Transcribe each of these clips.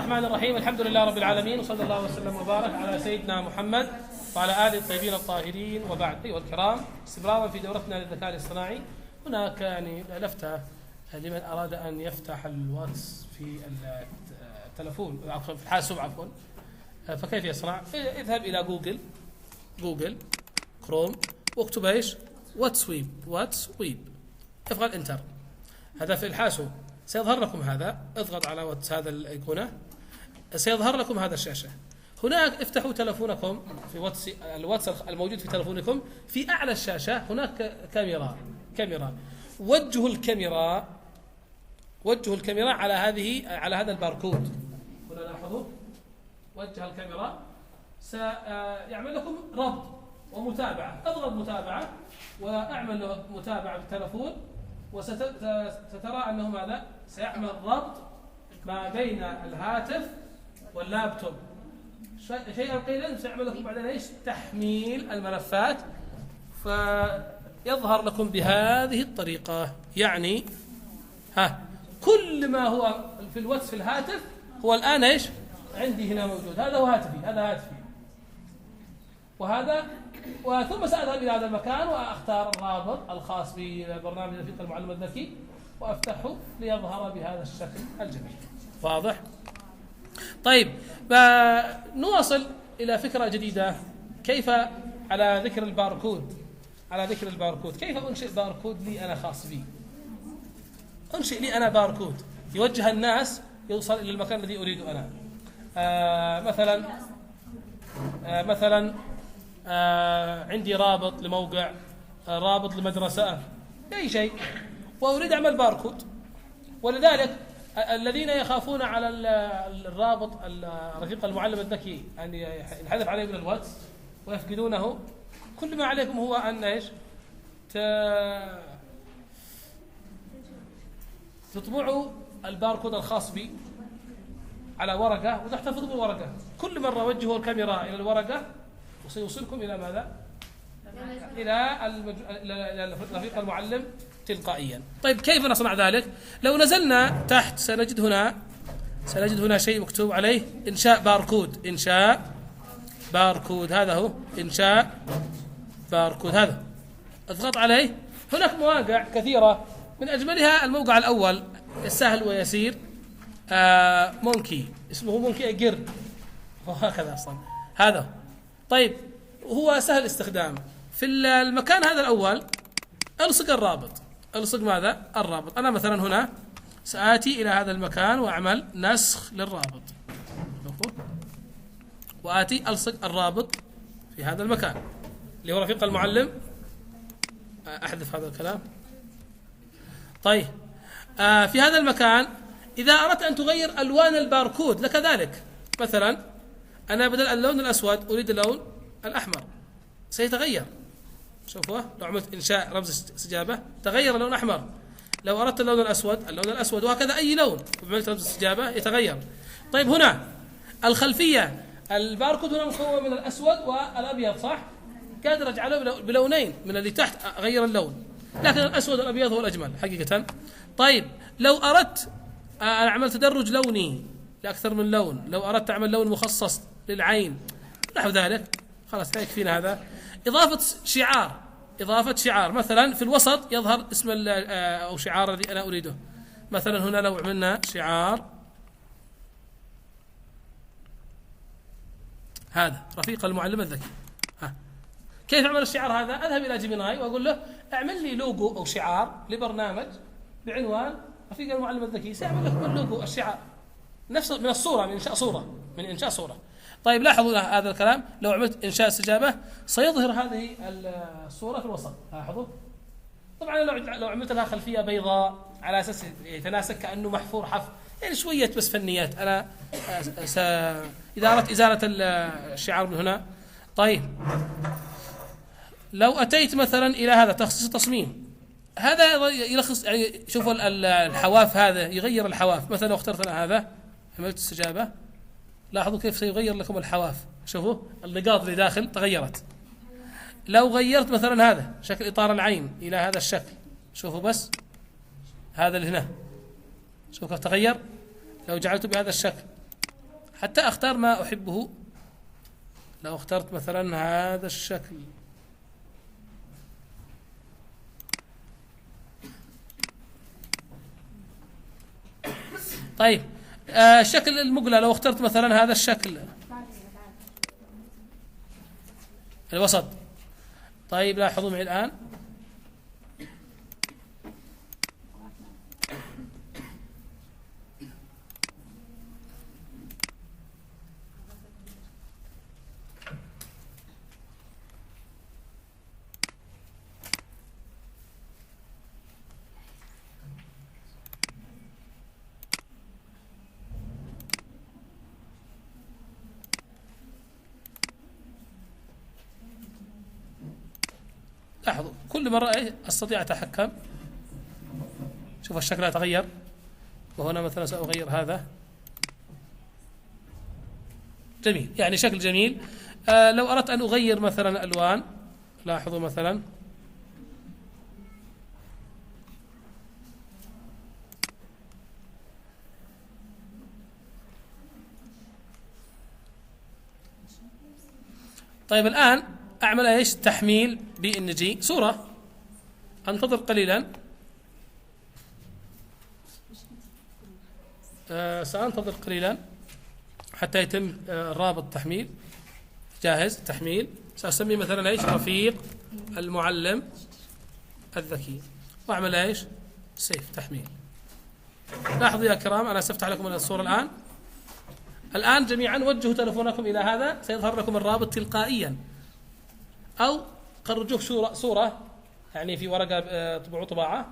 الرحمن الرحيم. الحمد لله رب العالمين، وصلى الله وسلم وبارك على سيدنا محمد وعلى آله الطيبين الطاهرين، وبعد. أيها الكرام، استمرارا في دورتنا للذكاء الاصطناعي، هناك لفتة لمن أراد أن يفتح الواتس في التلفون، في الحاسوب عفوا. فكيف يصنع؟ اذهب إلى جوجل كروم واكتب ايش؟ واتسويب. افعل انتر. هذا في الحاسوب سيظهر لكم هذا. اضغط على واتس هذا الأيقونة، سيظهر لكم هذا الشاشة. هناك افتحوا تلفونكم في الواتس الموجود في تلفونكم، في أعلى الشاشة هناك كاميرا. وجهوا الكاميرا على هذا الباركود. هنا لاحظوا، وجه الكاميرا سيعمل لكم ربط ومتابعة. اضغط متابعة واعمل متابعة بالتلفون، وسترى أنه ماذا؟ سيعمل ربط ما بين الهاتف واللابتوب. شيئا قليلا سيعمل لكم بعدين ايش؟ تحميل الملفات، فيظهر لكم بهذه الطريقة. يعني كل ما هو في الواتس في الهاتف هو الآن ايش؟ عندي هنا موجود. هذا هو هاتفي، وهذا. وثم سأذهب إلى هذا المكان وأختار الرابط الخاص ببرنامج رفيق المعلم الذكي وأفتحه ليظهر بهذا الشكل الجميل. واضح؟ طيب، نواصل إلى فكرة جديدة. كيف على ذكر الباركود كيف أنشئ باركود لي أنا خاص بي؟ أنشئ لي أنا باركود يوجه الناس يوصل إلى المكان الذي أريد أنا. مثلا عندي رابط لموقع، رابط لمدرسة، أي شيء، وأريد أعمل باركود. ولذلك الذين يخافون على الرابط رفيق المعلم الذكي أن ينحذف عليه من الواتس ويفقدونه، كل ما عليكم هو أن ايش؟ تطبعوا الباركود الخاص بي على ورقة وتحتفظوا بالورقة. كل مرة وجهوا الكاميرا إلى الورقة وسيوصلكم إلى ماذا؟ إلى رفيق المعلم تلقائيا. طيب، كيف نصنع ذلك؟ لو نزلنا تحت سنجد هنا شيء مكتوب عليه إنشاء باركود. هذا هو إنشاء باركود. هذا اضغط عليه. هناك مواقع كثيرة، من أجملها الموقع الأول السهل ويسير، مونكي، اسمه مونكي قرد، وهكذا أصلا هذا. طيب، هو سهل الاستخدام. في المكان هذا الأول ألصق ماذا؟ الرابط. أنا مثلا هنا سآتي إلى هذا المكان وأعمل نسخ للرابط، وآتي ألصق الرابط في هذا المكان اللي هو رفيق المعلم. أحذف هذا الكلام. طيب، في هذا المكان إذا أردت أن تغير ألوان الباركود لك ذلك. مثلا أنا بدل اللون الأسود أريد اللون الأحمر، سيتغير. شوفوا، لو عملت إنشاء رمز استجابة تغير اللون الأحمر. لو أردت اللون الأسود، وهكذا أي لون عملت رمز استجابة يتغير. طيب، هنا الخلفية، الباركود هنا مكون من الأسود والأبيض، صح؟ قادر أجعله بلونين، من اللي تحت أغير اللون، لكن الأسود والأبيض هو الأجمل حقيقة. طيب، لو أردت أن أعمل تدرج لوني لأكثر من لون، لو أردت أعمل لون مخصص للعين نحو ذلك، خلاص يكفينا هذا. إضافة شعار، مثلا في الوسط يظهر اسم أو شعار الذي أنا أريده. مثلا هنا لو عملنا شعار هذا رفيق المعلم الذكي، كيف أعمل الشعار هذا؟ أذهب إلى جيميناي وأقول له أعمل لي لوجو أو شعار لبرنامج بعنوان رفيق المعلم الذكي. سيعمل لكم اللوجو، الشعار، نفس من الصورة، من إنشاء صورة. طيب، لاحظوا هذا الكلام. لو عملت إنشاء استجابة سيظهر هذه الصورة في الوسط، لاحظوا. طبعا لو عملت لها خلفية بيضاء على أساس يتناسق كأنه محفور حفر، يعني شوية بس فنيات. أنا إذا أردت إزالة الشعار من هنا. طيب، لو أتيت مثلا إلى هذا تخصيص التصميم، هذا يلخص، يعني شوفوا الحواف، هذا يغير الحواف. مثلا لو اخترت أنا هذا، عملت استجابة، لاحظوا كيف سيغير لكم الحواف. شوفوا النقاط اللي داخل تغيرت. لو غيرت مثلا هذا شكل إطار العين إلى هذا الشكل، شوفوا بس هذا اللي هنا، شوفوا كيف تغير. لو جعلته بهذا الشكل حتى أختار ما أحبه. لو اخترت مثلا هذا الشكل، طيب الشكل المقلة لو اخترت مثلا هذا الشكل الوسط. طيب لاحظوا معي الآن، لاحظوا كل مرة أستطيع أتحكم. شوف الشكل يتغير، وهنا مثلا سأغير هذا. جميل، يعني شكل جميل. لو أردت أن أغير مثلا الألوان، لاحظوا مثلا طيب الآن أعمل إيش؟ تحميل BNG صورة. أنتظر قليلا، سأنتظر قليلا حتى يتم رابط تحميل. جاهز تحميل. سأسميه مثلا إيش؟ رفيق المعلم الذكي، وأعمل إيش؟ سيف تحميل. لاحظوا يا كرام، أنا سأفتح لكم الصورة الآن جميعا وجهوا تلفونكم إلى هذا، سيظهر لكم الرابط تلقائيا، أو خرجوه صورة يعني في ورقة طبعوا طباعة،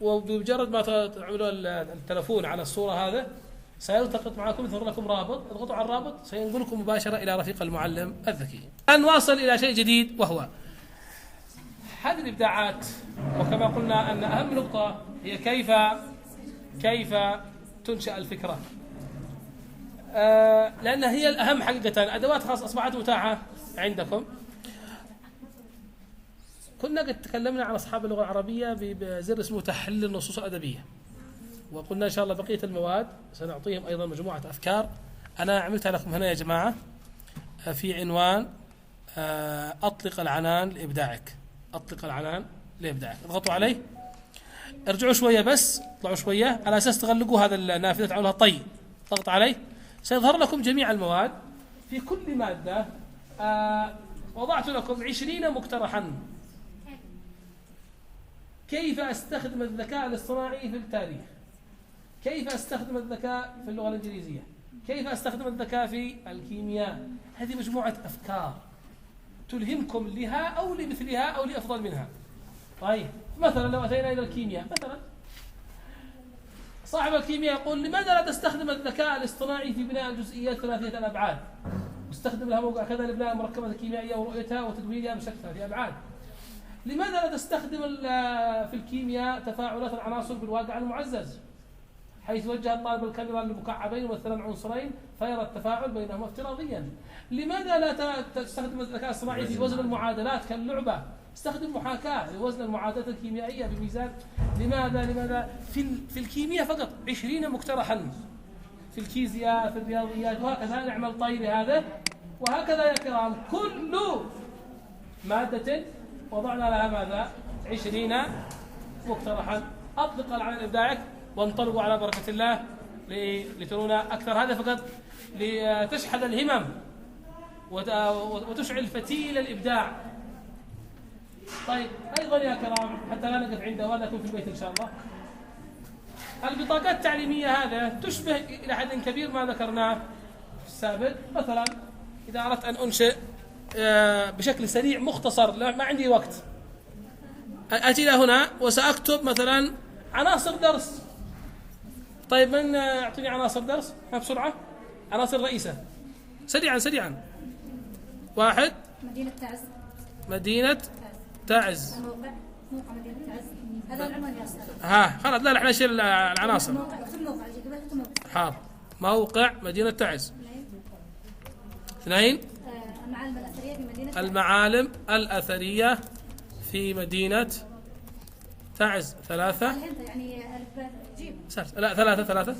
وبمجرد ما تعملوا التلفون على الصورة هذا سيلتقط معكم، يظهر لكم رابط، اضغطوا على الرابط سينقلكم مباشرة إلى رفيق المعلم الذكي. الآن نواصل إلى شيء جديد، وهو هذه الإبداعات. وكما قلنا أن أهم نقطة هي كيف تنشأ الفكرة، لأن هي الأهم حقيقة. أدوات خاصة أصبحت متاحة عندكم. كنا قد تكلمنا عن أصحاب اللغة العربية بزر اسمه تحليل النصوص الأدبية، وقلنا إن شاء الله بقية المواد سنعطيهم أيضا مجموعة أفكار. أنا عملتها لكم هنا يا جماعة في عنوان أطلق العنان لإبداعك. أطلق العنان لإبداعك. اضغطوا عليه، ارجعوا شوية بس، اطلعوا شوية على أساس تغلقوا هذا النافذة تعملها طي. ضغط عليه سيظهر لكم جميع المواد. في كل مادة وضعت لكم 20 مقترحا. كيف أستخدم الذكاء الاصطناعي في التاريخ، كيف أستخدم الذكاء في اللغة الإنجليزية، كيف أستخدم الذكاء في الكيمياء. هذه مجموعة أفكار تلهمكم لها أو لمثلها أو لأفضل منها. طيب مثلا لو أتينا إلى الكيمياء، مثلا صاحب الكيمياء يقول لماذا لا تستخدم الذكاء الاصطناعي في بناء الجزئيات ثلاثية الأبعاد، واستخدم لها موقع كذا لبناء المركبات الكيميائية ورؤيتها وتدويرها بشكل ثلاثية أبعاد. لماذا لا تستخدم في الكيمياء تفاعلات العناصر بالواقع المعزز، حيث وجه الطالب الكاميرا لمكعبين مثلا عنصرين فيرى التفاعل بينهما افتراضيا. لماذا لا تستخدم الذكاء الصناعي في وزن المعادلات كاللعبة، استخدم محاكاة لوزن المعادلات الكيميائية بميزان. لماذا في الكيمياء فقط 20 مقترحا، في الفيزياء، في الرياضيات، وهكذا. نعمل طي لهذا، وهكذا يا كرام كل مادة وضعنا لها ماذا؟ 20 مقترحا. أطلق على إبداعك وانطلقوا على بركة الله لترون أكثر. هذا فقط لتشحذ الهمم وتشعل فتيل الإبداع. طيب أيضا يا كرام، حتى لا نقف عنده ولا نكون في البيت إن شاء الله، البطاقات التعليمية هذا تشبه إلى حد كبير ما ذكرناه في السابق. مثلا إذا أردت أن أنشئ بشكل سريع مختصر، ما عندي وقت، أتي إلى هنا وسأكتب مثلا عناصر درس. طيب من يعطيني عناصر درس بسرعة؟ عناصر رئيسة سريعا. واحد، مدينة تعز. موقع مدينة تعز. هذا العنوان يا أستاذ. خلاص، لا احنا نشيل العناصر. حاضر. موقع مدينة تعز. 2 المعالم الأثرية في مدينة تعز. 3 يعني لا 3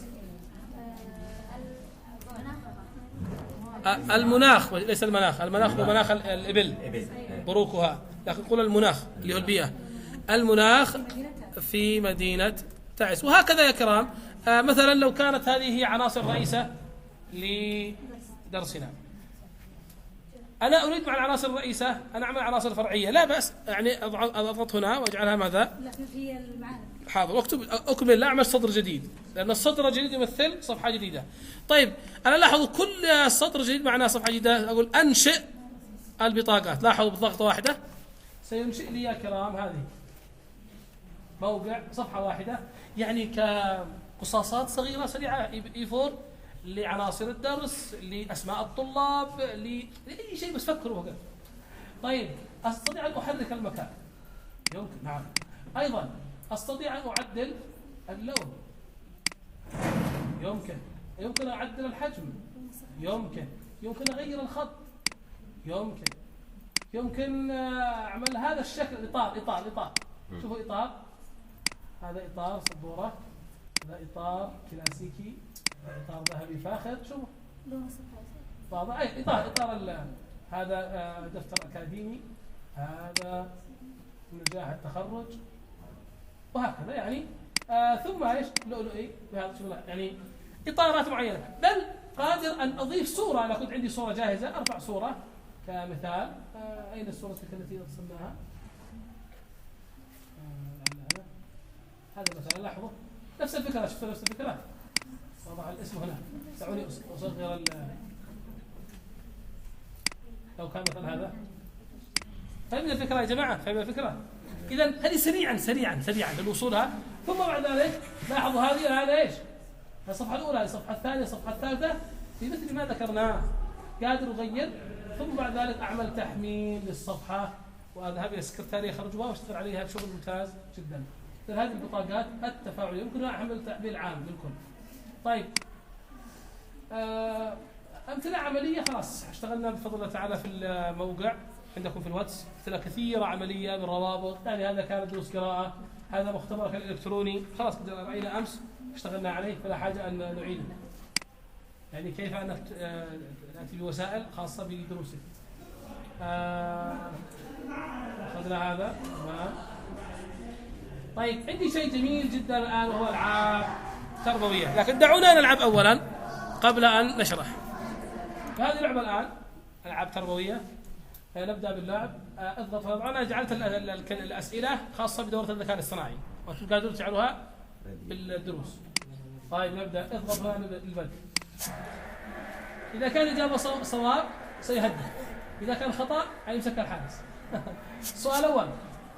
المناخ ليس المناخ، المناخ هو مناخ الإبل إبل. بروكها، لكن نقول المناخ اللي هو البيئة. المناخ في مدينة تعز. وهكذا يا كرام، مثلا لو كانت هذه هي عناصر رئيسة لدرسنا، أنا أريد مع العناصر الرئيسة أن أعمل عناصر فرعية، لا بأس، يعني أضغط هنا وأجعلها ماذا؟ لكن في المعالم حاضر، أكمل، لا أعمل سطر جديد، لأن السطر الجديد يمثل صفحة جديدة. طيب أنا لاحظوا كل سطر جديد معناه صفحة جديدة. أقول أنشئ البطاقات، لاحظوا بضغطة واحدة سينشئ لي يا كرام هذه موقع صفحة واحدة، يعني كقصاصات صغيرة سريعة E4 لعناصر الدرس، لأسماء الطلاب، لأي شيء بس فكروا فقط. طيب أستطيع أن أحرك المكان، يمكن، نعم. أيضا أستطيع أن أعدل اللون، يمكن أعدل الحجم، يمكن أغير الخط، يمكن أعمل هذا الشكل، إطار. شوفوا إطار، هذا إطار سبورة، هذا إطار كلاسيكي، هذا إطار ذهبي فاخر، شوفوا لون الصفحات. واضح. أي إطار هذا دفتر أكاديمي، هذا نجاح التخرج، وهكذا يعني. ثم ايش؟ لؤلؤي بهذا الشغل، يعني اطارات معينه. بل قادر ان اضيف صوره، انا كنت عندي صوره جاهزه، ارفع صوره كمثال. اين الصوره التي رسمناها؟ هذا مثلا، لاحظوا نفس الفكره، شفتوا نفس الفكره؟ وضع الاسم هنا، دعوني اصغر لو كان مثلا هذا. فهمنا الفكره يا جماعه؟ فهمنا الفكره؟ إذا هذه سريعا للوصولها. ثم بعد ذلك لاحظوا هذا ايش؟ الصفحة الأولى، الصفحة الثانية، الصفحة الثالثة، في مثل ما ذكرناه قادر أغير. ثم بعد ذلك أعمل تحميل للصفحة وأذهب إلى السكرتارية أخرجها وأشتغل عليها بشغل ممتاز جدا. هذه البطاقات التفاعلية يمكن أعمل تحميل عام للكل. طيب أمثلة عملية، خلاص اشتغلنا بفضل الله تعالى في الموقع عندكم في الواتس، أمثلة كثيرة عملية بالروابط. يعني هذا كان دروس قراءة، هذا مختبرك الإلكتروني، خلاص قد رأينا أمس اشتغلنا عليه، فلا حاجة أن نعيده. يعني كيف أن نأتي بوسائل خاصة بدروسك. أخذنا هذا تمام. طيب عندي شيء جميل جدا الآن وهو ألعاب تربوية، لكن دعونا نلعب أولا قبل أن نشرح. فهذه اللعبة الآن ألعاب تربوية. نبدأ باللعب. اضغط. أنا جعلت الأسئلة خاصة بدورة الذكاء الاصطناعي، وأنتم قادرون تجعلوها بالدروس. طيب نبدأ. اضغط هنا للبدء. إذا كان الإجابة صواب سيهدد، إذا كان خطأ يمسك الحارس. السؤال الأول: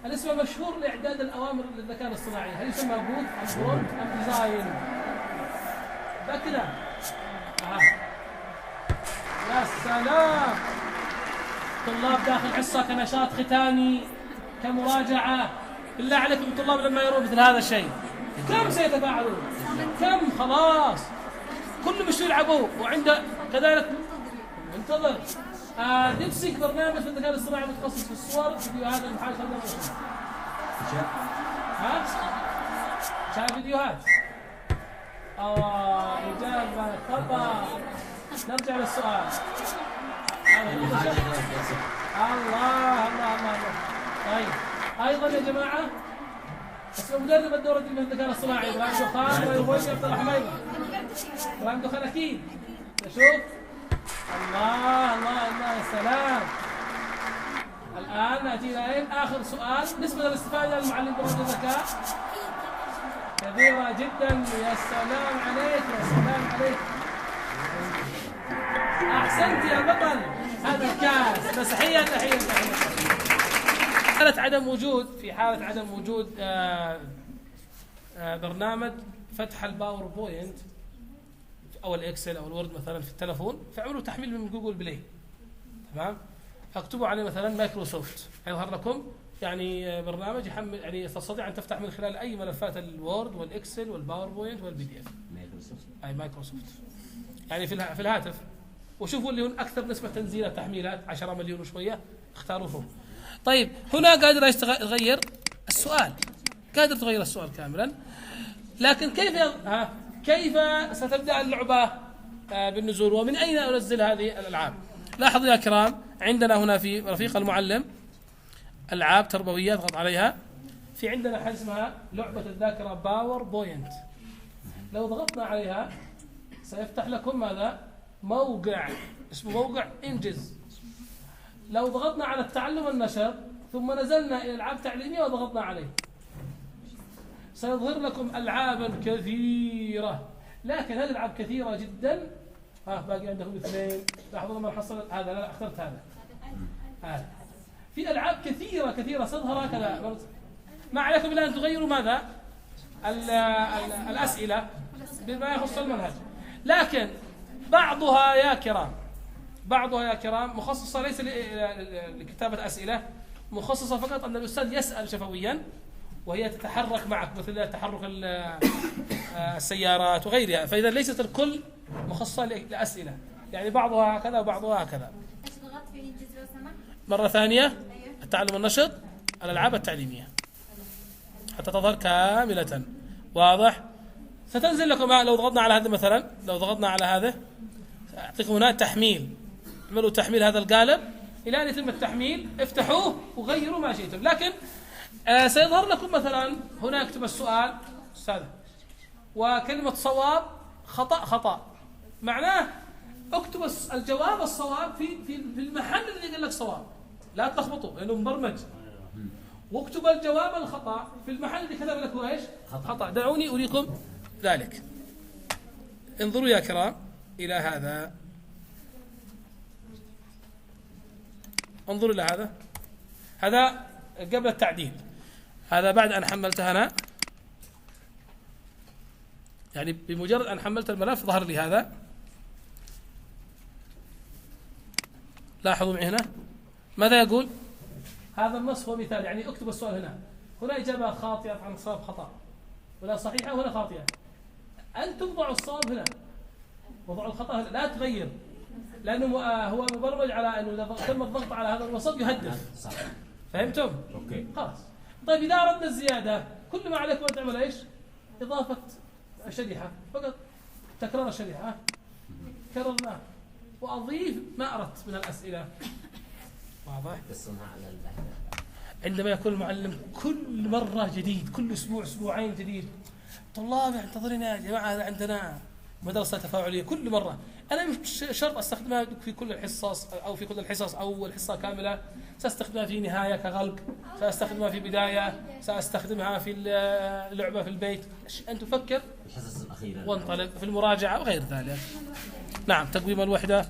الاسم المشهور لإعداد الأوامر للذكاء الاصطناعي هل يسمى بوت أم برومبت أم ديزاين؟ كذا. يا سلام. طلاب داخل حصة كنشاط ختامي كمراجعة، بالله عليكم الطلاب لما يرون مثل هذا الشيء كم سيتفاعلون؟ كم؟ خلاص كلهم مش يلعبوا. وعنده كذلك انتظر نمسك برنامج في الذكاء الاصطناعي متخصص في الصور، فيديوهات المحاضرة. ها؟ شاف فيديوهات؟ إجابة خطأ. نرجع للسؤال. الله. طيب أيضا يا جماعة اسم مدرب الدورة من الذكاء الاصطناعي إبراهيم دخان ويغوي عبد الرحمن. إبراهيم دخان أكيد. شوف الله يا سلام. الآن نأتي إلى آخر سؤال. نسبة الاستفادة للمعلم برمجة الذكاء كبيرة جدا. يا سلام عليك. أحسنت يا بطل. هذا الكاس. بس تحية. في حالة عدم وجود برنامج فتح الباوربوينت أو الإكسل أو الوورد مثلا في التلفون، فعملوا تحميل من جوجل بلاي. تمام. اكتبوا عليه مثلا مايكروسوفت، يظهر لكم يعني برنامج يحمل، يعني تستطيع أن تفتح من خلال أي ملفات الوورد والإكسل والباوربوينت والبي دي إف. مايكروسوفت يعني في الهاتف. وشوفوا اللي هون أكثر نسبة تنزيلات تحميلات 10 مليون وشوية، اختاروه. طيب هنا قادر يغير السؤال، قادر تغير السؤال كاملا. لكن كيف ستبدأ اللعبة؟ بالنزول. ومن أين أنزل هذه الألعاب؟ لاحظوا يا كرام، عندنا هنا في رفيق المعلم ألعاب تربوية اضغط عليها. في عندنا حاجة اسمها لعبة الذاكرة باور بوينت. لو ضغطنا عليها سيفتح لكم ماذا؟ موقع اسمه موقع انجز. لو ضغطنا على التعلم النشر ثم نزلنا إلى ألعاب تعليمية وضغطنا عليه سيظهر لكم ألعابا كثيرة، لكن هذه الألعاب كثيرة جدا. باقي عندكم اثنين، لاحظوا لما حصل هذا، لا اخترت هذا. في ألعاب كثيرة ستظهر هكذا. ما عليكم إلا أن تغيروا ماذا؟ الأسئلة بما يخص المنهج. لكن بعضها يا كرام مخصصة ليس لكتابة أسئلة، مخصصة فقط أن الأستاذ يسأل شفويا وهي تتحرك معك، مثل تحرك السيارات وغيرها. فإذا ليست الكل مخصصة لأسئلة، يعني بعضها هكذا وبعضها هكذا. مرة ثانية، التعلم النشط، الألعاب التعليمية حتى تظهر كاملة. واضح؟ ستنزل لكم لو ضغطنا على هذا مثلا، لو ضغطنا على هذا أعطيكم هنا تحميل. اعملوا تحميل هذا القالب إلى أن يتم التحميل، افتحوه وغيروا ما شئتم. لكن سيظهر لكم مثلا هنا اكتب السؤال أستاذ وكلمة صواب خطأ. معناه اكتب الجواب الصواب في المحل الذي قال لك صواب، لا تلخبطوا لأنه مبرمج. واكتب الجواب الخطأ في المحل الذي كتب لك هو ايش؟ خطأ. دعوني أريكم ذلك. انظروا يا كرام إلى هذا، انظروا إلى هذا قبل التعديل. هذا بعد أن حملتها أنا، يعني بمجرد أن حملت الملف ظهر لي هذا. لاحظوا معي هنا ماذا يقول؟ هذا النص هو مثال، يعني اكتب السؤال هنا إجابة خاطئة عن صواب خطأ، ولا صحيحة ولا خاطئة. أنتم ضعوا الصواب هنا وضعوا الخطأ هنا، لا تغير، لأنه هو مبرمج على أنه إذا تم الضغط على هذا الوسط يهدف. فهمتم؟ اوكي خلاص. طيب إذا أردنا الزيادة، كل ما عليك أن تعمل ايش؟ إضافة شريحة فقط، تكرار الشريحة، كررناه وأضيف ما أردت من الأسئلة. واضح؟ عندما يكون المعلم كل مرة جديد، كل أسبوع أسبوعين جديد، طلاب ينتظرون يا جماعة عندنا مدرسة تفاعلية كل مرة. أنا مش شرط أستخدمها في كل الحصص أو في كل الحصص أو الحصة كاملة، سأستخدمها في نهاية كغلق، سأستخدمها في بداية، سأستخدمها في اللعبة في البيت. أن تفكر الحصص الأخيرة وانطلق في المراجعة وغير ذلك. نعم، تقويم الوحدة.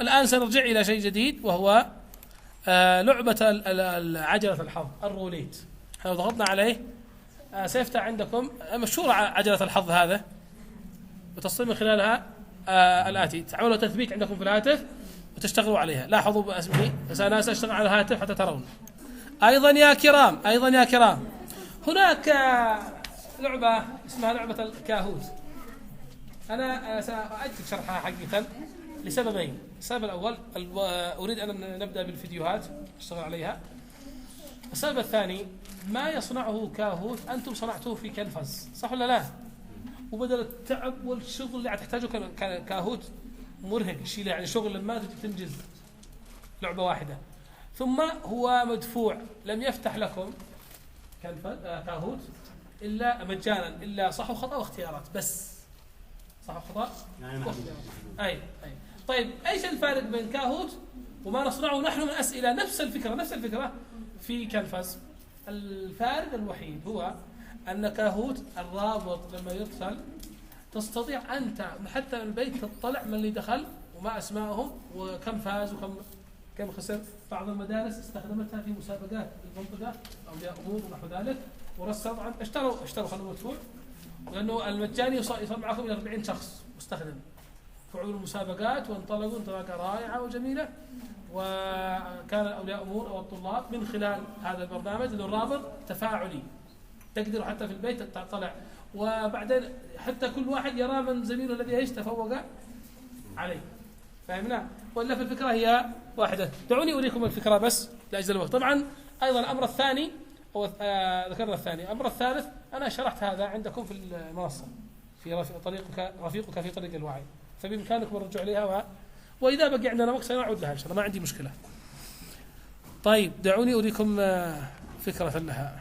الآن سنرجع إلى شيء جديد وهو لعبة عجلة الحظ الروليت. لو ضغطنا عليه سيفتح عندكم مشهورة عجلة الحظ هذا، وتصل من خلالها الآتي: تعملوا تثبيت عندكم في الهاتف وتشتغلوا عليها. لاحظوا باسمي، أنا سأشتغل على الهاتف حتى ترون. أيضا يا كرام هناك لعبة اسمها لعبة الكاهوت. أنا سأعيد شرحها حقيقة لسببين. السبب الأول أريد أن نبدأ بالفيديوهات أشتغل عليها. السبب الثاني، ما يصنعه كاهوت أنتم صنعتوه في كنفس، صح ولا لا؟ وبدل التعب والشغل اللي تحتاجه كاهوت مرهق شيء، يعني شغل لما تنجز لعبة واحدة. ثم هو مدفوع، لم يفتح لكم كاهوت إلا مجانا، إلا صح وخطأ واختيارات بس. صح وخطأ أي. طيب ايش الفارق بين كاهوت وما نصنعه نحن من أسئلة؟ نفس الفكرة في كنفس. الفارق الوحيد هو أن كاهوت الرابط لما يرسل تستطيع أنت حتى من البيت تطلع من اللي دخل وما أسمائهم وكم فاز وكم خسر. بعض المدارس استخدمتها في مسابقات المنطقة أولياء أمور ونحو ذلك، ورسل طبعا اشتروا خلوا مدفوع، لأنه المجاني يصل معكم إلى 40 شخص مستخدم. فعلوا المسابقات وانطلقوا انطلاقة رائعة وجميلة، وكان أولياء أمور أو الطلاب من خلال هذا البرنامج لأنه الرابط تفاعلي، تقدر حتى في البيت تطلع، وبعدين حتى كل واحد يرى من زميله الذي ايش تفوق عليه. فهمنا؟ ولا في الفكرة هي واحدة. دعوني أريكم الفكرة بس لأجل الوقت. طبعا أيضا الأمر الثاني ذكرنا الثاني. الأمر الثالث أنا شرحت هذا عندكم في المنصة، في رفيقك في طريق الوعي، فبإمكانكم الرجوع إليها وإذا بقي عندنا وقت سنعود لها إن شاء الله، ما عندي مشكلة. طيب دعوني أريكم فكرة لها.